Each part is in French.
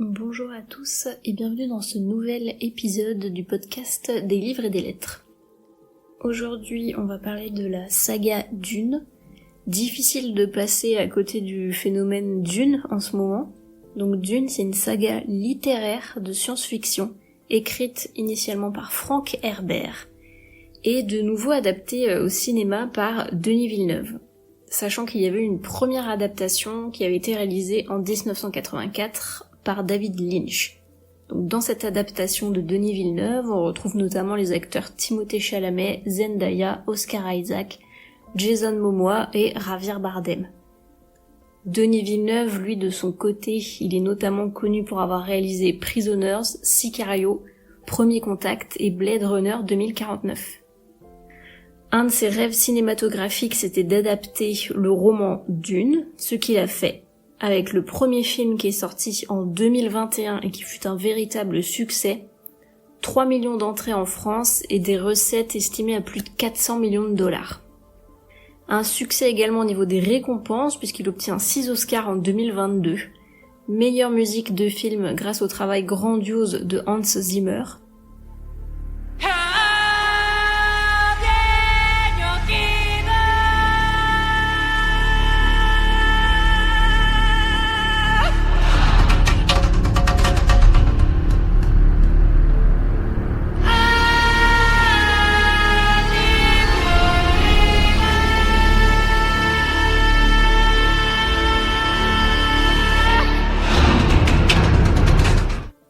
Bonjour à tous et bienvenue dans ce nouvel épisode du podcast des livres et des lettres. Aujourd'hui, on va parler de la saga Dune. Difficile de passer à côté du phénomène Dune en ce moment. Donc Dune, c'est une saga littéraire de science-fiction, écrite initialement par Frank Herbert, et de nouveau adaptée au cinéma par Denis Villeneuve. Sachant qu'il y avait une première adaptation qui avait été réalisée en 1984 par David Lynch. Donc, dans cette adaptation de Denis Villeneuve, on retrouve notamment les acteurs Timothée Chalamet, Zendaya, Oscar Isaac, Jason Momoa et Javier Bardem. Denis Villeneuve, lui, de son côté, il est notamment connu pour avoir réalisé Prisoners, Sicario, Premier Contact et Blade Runner 2049. Un de ses rêves cinématographiques, c'était d'adapter le roman Dune, ce qu'il a fait, avec le premier film qui est sorti en 2021 et qui fut un véritable succès, 3 millions d'entrées en France et des recettes estimées à plus de 400 millions de dollars. Un succès également au niveau des récompenses puisqu'il obtient 6 Oscars en 2022, meilleure musique de film grâce au travail grandiose de Hans Zimmer,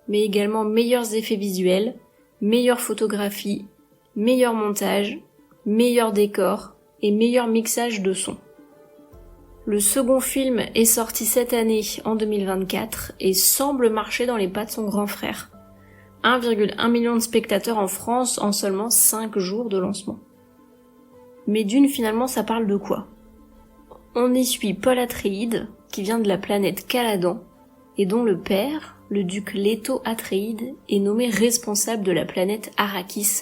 mais également meilleurs effets visuels, meilleure photographie, meilleur montage, meilleur décor et meilleur mixage de son. Le second film est sorti cette année en 2024 et semble marcher dans les pas de son grand frère. 1,1 million de spectateurs en France en seulement 5 jours de lancement. Mais Dune, finalement, ça parle de quoi ? On y suit Paul Atreides, qui vient de la planète Caladan, et dont le père, le duc Leto Atreides, est nommé responsable de la planète Arrakis,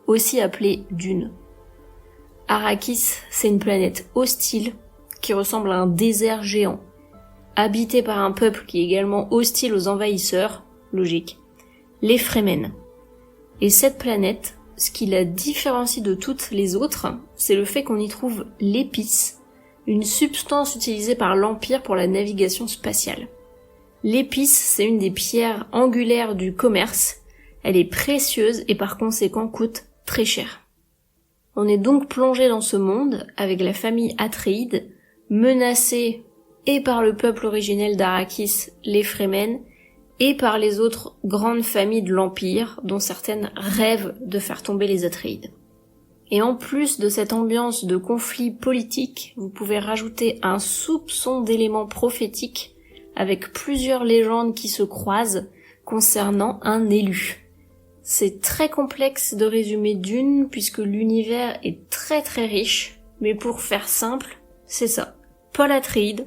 aussi appelée Dune. Arrakis, c'est une planète hostile qui ressemble à un désert géant, habité par un peuple qui est également hostile aux envahisseurs, logique, les Fremen. Et cette planète, ce qui la différencie de toutes les autres, c'est le fait qu'on y trouve l'épice, une substance utilisée par l'Empire pour la navigation spatiale. L'épice, c'est une des pierres angulaires du commerce, elle est précieuse et par conséquent coûte très cher. On est donc plongé dans ce monde avec la famille Atreides, menacée et par le peuple originel d'Arrakis, les Fremen, et par les autres grandes familles de l'Empire, dont certaines rêvent de faire tomber les Atreides. Et en plus de cette ambiance de conflit politique, vous pouvez rajouter un soupçon d'éléments prophétiques avec plusieurs légendes qui se croisent concernant un élu. C'est très complexe de résumer Dune puisque l'univers est très très riche, mais pour faire simple, c'est ça. Paul Atreides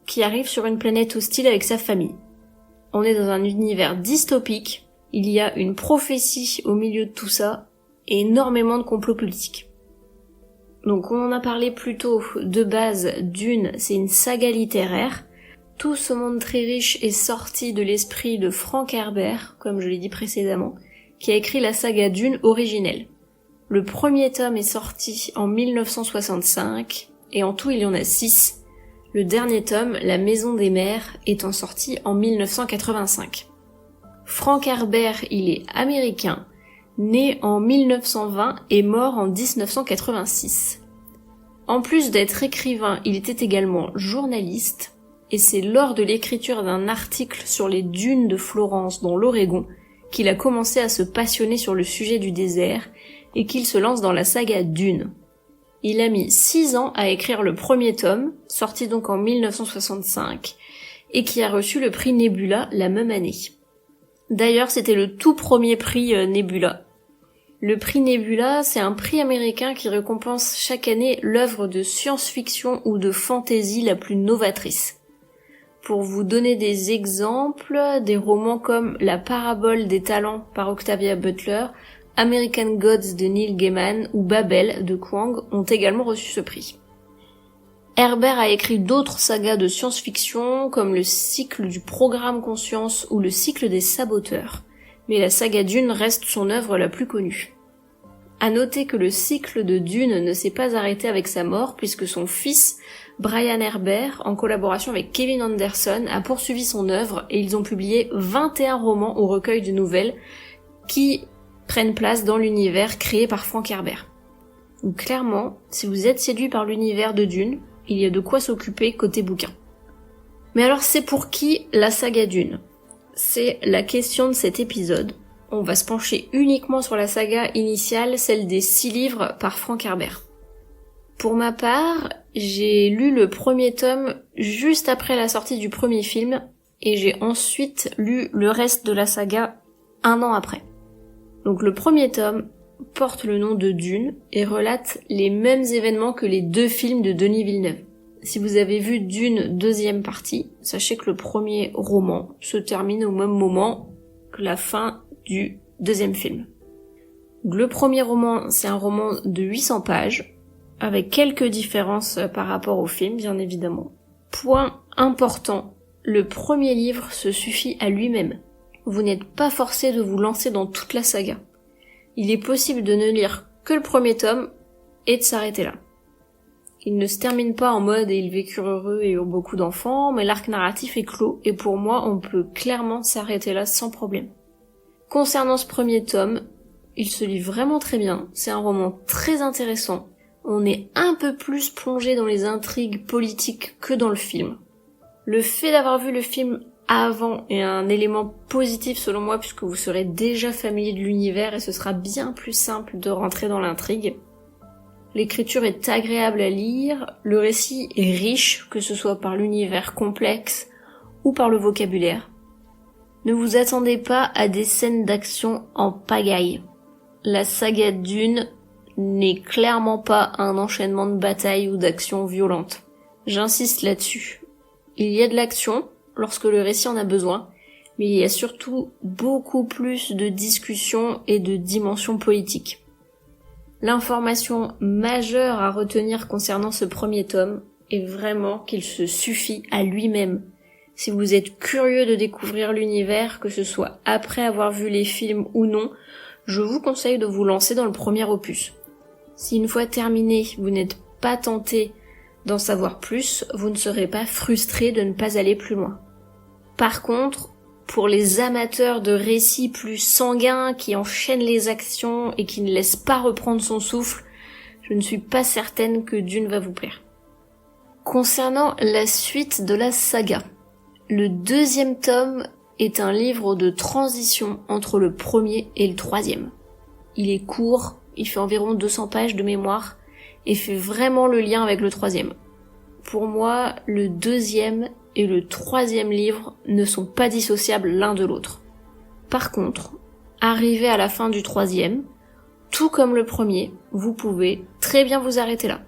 qui arrive sur une planète hostile avec sa famille. On est dans un univers dystopique, il y a une prophétie au milieu de tout ça et énormément de complots politiques. Donc on en a parlé plus tôt, de base, Dune, c'est une saga littéraire. Tout ce monde très riche est sorti de l'esprit de Frank Herbert, comme je l'ai dit précédemment, qui a écrit la saga Dune originelle. Le premier tome est sorti en 1965, et en tout il y en a 6. Le dernier tome, La Maison des Mers, étant sorti en 1985. Frank Herbert, il est américain, né en 1920 et mort en 1986. En plus d'être écrivain, il était également journaliste, et c'est lors de l'écriture d'un article sur les dunes de Florence dans l'Oregon qu'il a commencé à se passionner sur le sujet du désert et qu'il se lance dans la saga Dune. Il a mis 6 ans à écrire le premier tome, sorti donc en 1965, et qui a reçu le prix Nebula la même année. D'ailleurs, c'était le tout premier prix Nebula. Le prix Nebula, c'est un prix américain qui récompense chaque année l'œuvre de science-fiction ou de fantasy la plus novatrice. Pour vous donner des exemples, des romans comme La Parabole des Talents par Octavia Butler, American Gods de Neil Gaiman ou Babel de Kwang ont également reçu ce prix. Herbert a écrit d'autres sagas de science-fiction comme le cycle du programme Conscience ou le cycle des saboteurs, mais la saga Dune reste son œuvre la plus connue. À noter que le cycle de Dune ne s'est pas arrêté avec sa mort puisque son fils, Brian Herbert, en collaboration avec Kevin Anderson, a poursuivi son œuvre et ils ont publié 21 romans ou recueils de nouvelles qui prennent place dans l'univers créé par Frank Herbert. Donc clairement, si vous êtes séduit par l'univers de Dune, il y a de quoi s'occuper côté bouquin. Mais alors c'est pour qui la saga Dune ? C'est la question de cet épisode. On va se pencher uniquement sur la saga initiale, celle des 6 livres par Frank Herbert. Pour ma part, j'ai lu le premier tome juste après la sortie du premier film et j'ai ensuite lu le reste de la saga 1 an après. Donc le premier tome porte le nom de Dune et relate les mêmes événements que les 2 films de Denis Villeneuve. Si vous avez vu Dune deuxième partie, sachez que le premier roman se termine au même moment que la fin du deuxième film. Le premier roman, c'est un roman de 800 pages, avec quelques différences par rapport au film, bien évidemment. Point important, le premier livre se suffit à lui-même. Vous n'êtes pas forcé de vous lancer dans toute la saga. Il est possible de ne lire que le premier tome et de s'arrêter là. Il ne se termine pas en mode « ils vécurent heureux et eurent beaucoup d'enfants », mais l'arc narratif est clos et pour moi, on peut clairement s'arrêter là sans problème. Concernant ce premier tome, il se lit vraiment très bien, c'est un roman très intéressant. On est un peu plus plongé dans les intrigues politiques que dans le film. Le fait d'avoir vu le film avant est un élément positif selon moi puisque vous serez déjà familier de l'univers et ce sera bien plus simple de rentrer dans l'intrigue. L'écriture est agréable à lire, le récit est riche, que ce soit par l'univers complexe ou par le vocabulaire. Ne vous attendez pas à des scènes d'action en pagaille. La saga Dune n'est clairement pas un enchaînement de batailles ou d'actions violentes. J'insiste là-dessus. Il y a de l'action lorsque le récit en a besoin, mais il y a surtout beaucoup plus de discussions et de dimensions politiques. L'information majeure à retenir concernant ce premier tome est vraiment qu'il se suffit à lui-même. Si vous êtes curieux de découvrir l'univers, que ce soit après avoir vu les films ou non, je vous conseille de vous lancer dans le premier opus. Si une fois terminé, vous n'êtes pas tenté d'en savoir plus, vous ne serez pas frustré de ne pas aller plus loin. Par contre, pour les amateurs de récits plus sanguins qui enchaînent les actions et qui ne laissent pas reprendre son souffle, je ne suis pas certaine que Dune va vous plaire. Concernant la suite de la saga, le deuxième tome est un livre de transition entre le premier et le troisième. Il est court, il fait environ 200 pages de mémoire et fait vraiment le lien avec le troisième. Pour moi, le deuxième et le troisième livre ne sont pas dissociables l'un de l'autre. Par contre, arrivé à la fin du troisième, tout comme le premier, vous pouvez très bien vous arrêter là.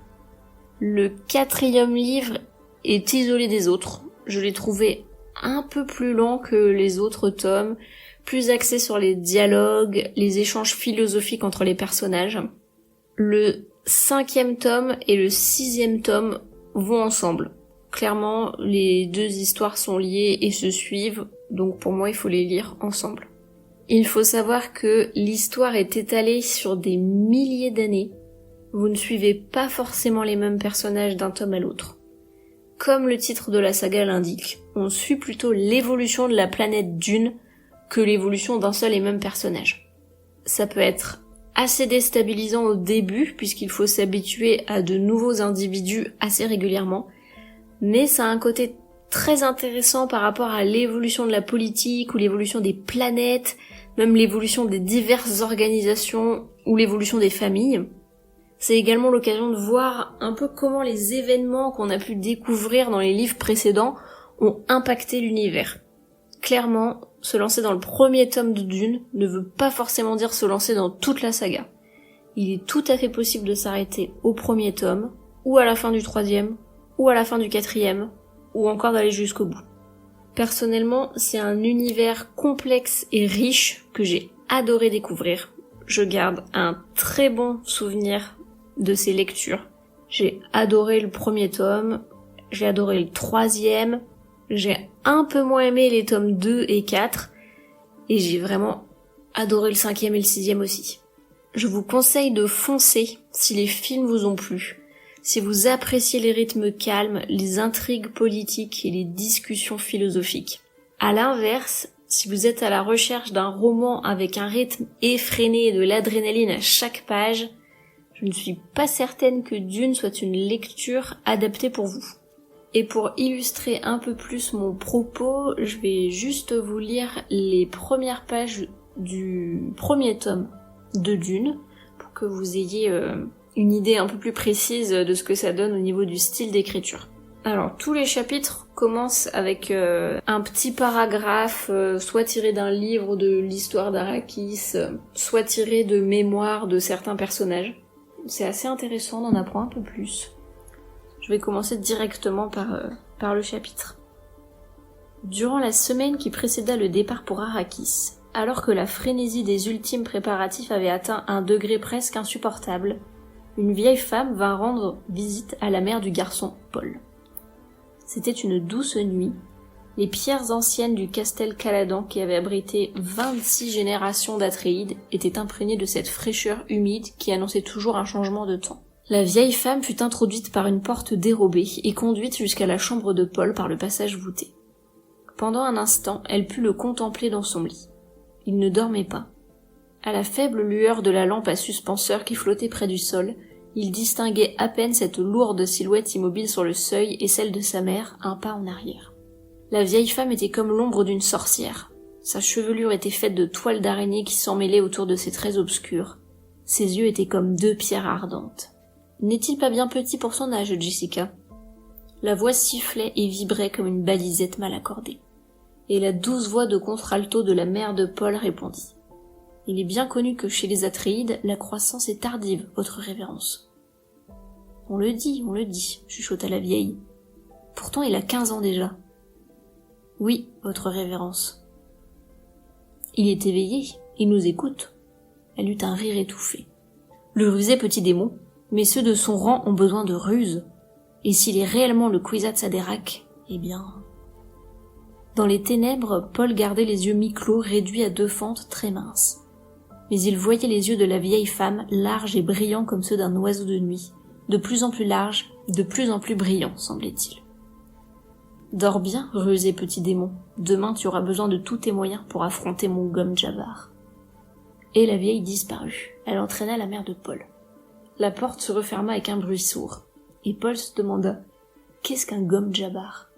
Le quatrième livre est isolé des autres. Je l'ai trouvé un peu plus lent que les autres tomes, plus axé sur les dialogues, les échanges philosophiques entre les personnages. Le 5e tome et le 6e tome vont ensemble. Clairement, les 2 histoires sont liées et se suivent, donc pour moi il faut les lire ensemble. Il faut savoir que l'histoire est étalée sur des milliers d'années. Vous ne suivez pas forcément les mêmes personnages d'un tome à l'autre. Comme le titre de la saga l'indique, on suit plutôt l'évolution de la planète Dune que l'évolution d'un seul et même personnage. Ça peut être assez déstabilisant au début puisqu'il faut s'habituer à de nouveaux individus assez régulièrement, mais ça a un côté très intéressant par rapport à l'évolution de la politique ou l'évolution des planètes, même l'évolution des diverses organisations ou l'évolution des familles. C'est également l'occasion de voir un peu comment les événements qu'on a pu découvrir dans les livres précédents ont impacté l'univers. Clairement, se lancer dans le premier tome de Dune ne veut pas forcément dire se lancer dans toute la saga. Il est tout à fait possible de s'arrêter au premier tome, ou à la fin du troisième, ou à la fin du quatrième, ou encore d'aller jusqu'au bout. Personnellement, c'est un univers complexe et riche que j'ai adoré découvrir. Je garde un très bon souvenir de ces lectures. J'ai adoré le premier tome, j'ai adoré le troisième, j'ai un peu moins aimé les tomes 2 et 4, et j'ai vraiment adoré le cinquième et le sixième aussi. Je vous conseille de foncer si les films vous ont plu, si vous appréciez les rythmes calmes, les intrigues politiques et les discussions philosophiques. À l'inverse, si vous êtes à la recherche d'un roman avec un rythme effréné et de l'adrénaline à chaque page, je ne suis pas certaine que Dune soit une lecture adaptée pour vous. Et pour illustrer un peu plus mon propos, je vais juste vous lire les premières pages du premier tome de Dune, pour que vous ayez une idée un peu plus précise de ce que ça donne au niveau du style d'écriture. Alors, tous les chapitres commencent avec un petit paragraphe, soit tiré d'un livre de l'histoire d'Arrakis, soit tiré de mémoires de certains personnages. C'est assez intéressant, on en apprend un peu plus. Je vais commencer directement par le chapitre. Durant la semaine qui précéda le départ pour Arrakis, alors que la frénésie des ultimes préparatifs avait atteint un degré presque insupportable, une vieille femme vint rendre visite à la mère du garçon, Paul. C'était une douce nuit. Les pierres anciennes du Castel Caladan, qui avait abrité 26 générations d'Atréides, étaient imprégnées de cette fraîcheur humide qui annonçait toujours un changement de temps. La vieille femme fut introduite par une porte dérobée et conduite jusqu'à la chambre de Paul par le passage voûté. Pendant un instant, elle put le contempler dans son lit. Il ne dormait pas. À la faible lueur de la lampe à suspenseur qui flottait près du sol, il distinguait à peine cette lourde silhouette immobile sur le seuil et celle de sa mère, un pas en arrière. La vieille femme était comme l'ombre d'une sorcière. Sa chevelure était faite de toiles d'araignée qui s'emmêlaient autour de ses traits obscurs. Ses yeux étaient comme deux pierres ardentes. N'est-il pas bien petit pour son âge, Jessica ? La voix sifflait et vibrait comme une balisette mal accordée. Et la douce voix de contralto de la mère de Paul répondit. « Il est bien connu que chez les Atréides, la croissance est tardive, votre révérence. »« On le dit, chuchota la vieille. « Pourtant il a 15 ans déjà. »« Oui, votre révérence. »« Il est éveillé, il nous écoute. » Elle eut un rire étouffé. « Le rusé petit démon, mais ceux de son rang ont besoin de ruse. Et s'il est réellement le Kwisatz Haderach, eh bien... » Dans les ténèbres, Paul gardait les yeux mi-clos réduits à deux fentes très minces. Mais il voyait les yeux de la vieille femme larges et brillants comme ceux d'un oiseau de nuit, de plus en plus larges, de plus en plus brillants, semblait-il. « Dors bien, rusé petit démon, demain tu auras besoin de tous tes moyens pour affronter mon gomme Jabbar. » Et la vieille disparut. Elle entraîna la mère de Paul. La porte se referma avec un bruit sourd, et Paul se demanda « Qu'est-ce qu'un gomme Jabbar ?»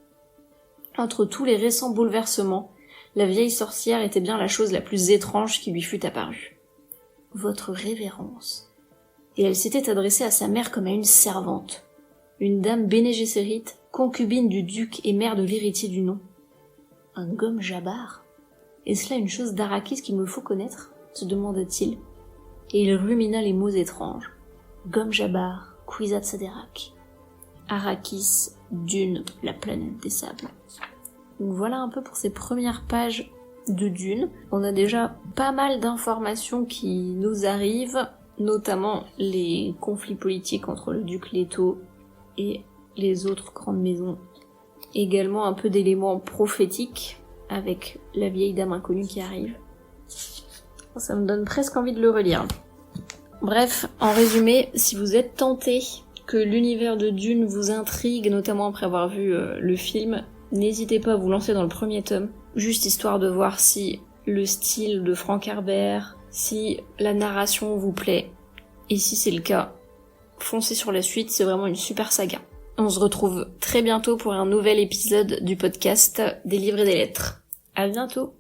Entre tous les récents bouleversements, la vieille sorcière était bien la chose la plus étrange qui lui fût apparue. « Votre révérence. » Et elle s'était adressée à sa mère comme à une servante. Une dame Bene Gesserit, concubine du duc et mère de l'héritier du nom. Un gomme Jabbar ? Est-ce là une chose d'Arrakis qu'il me faut connaître ? Se demanda-t-il. Et il rumina les mots étranges. Gomme Jabbar, Kwisatz Haderach. Arrakis, Dune, la planète des sables. Donc voilà un peu pour ces premières pages de Dune. On a déjà pas mal d'informations qui nous arrivent, notamment les conflits politiques entre le duc Leto et les autres grandes maisons. Également un peu d'éléments prophétiques avec la vieille dame inconnue qui arrive. Ça me donne presque envie de le relire. Bref, en résumé, si vous êtes tenté que l'univers de Dune vous intrigue, notamment après avoir vu le film, n'hésitez pas à vous lancer dans le premier tome, juste histoire de voir si le style de Frank Herbert, si la narration vous plaît, et si c'est le cas, foncez sur la suite, c'est vraiment une super saga. On se retrouve très bientôt pour un nouvel épisode du podcast des livres et des lettres. À bientôt!